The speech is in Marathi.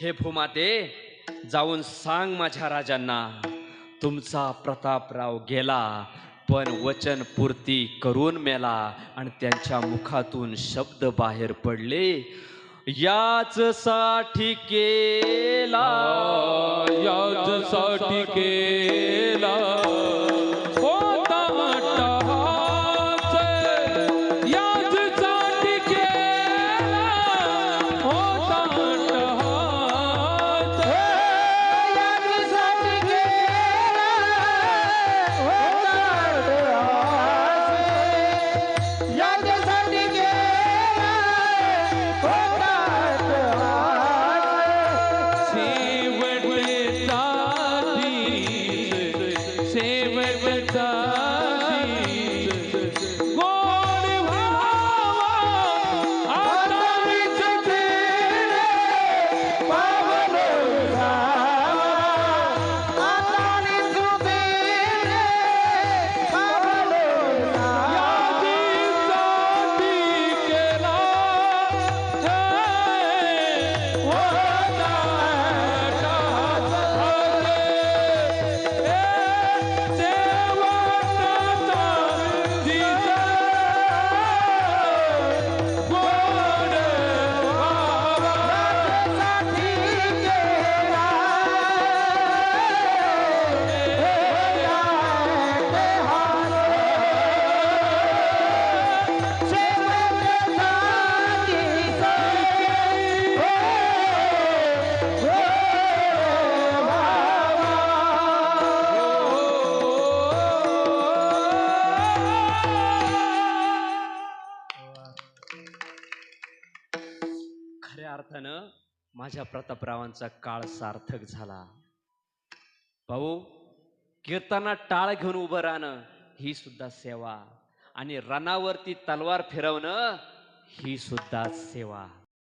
हे भूमाते, जाऊन सांग माझ्या राजांना, तुमचा प्रतापराव गेला पण वचन पूर्ती करून मेला. आणि त्यांच्या मुखातून शब्द बाहेर पडले, याच साठी केला, याच साठी केला होता अट्टहास, याच साठी केला होता अट्टहास, याच साठी केला होता अट्टहास, याच साठी केला होता अट्टहास. शेवटचा दिस, शेवटचा दिस गोड व्हावा आता मीच तेरे पावलो जावा, आता मीच तेरे पावलो जावा. यादीसाठी केला होता अट्टहास, शेवटचा दिस गोड व्हावा. साठी केला खऱ्या अर्थानं माझ्या प्रतापरावांचा काळ सार्थक झाला. भाऊ, कीर्तनात टाळ घेऊन उभं राहणं ही सुद्धा सेवा, आणि रणावरती तलवार फिरवणं ही सुद्धा सेवा.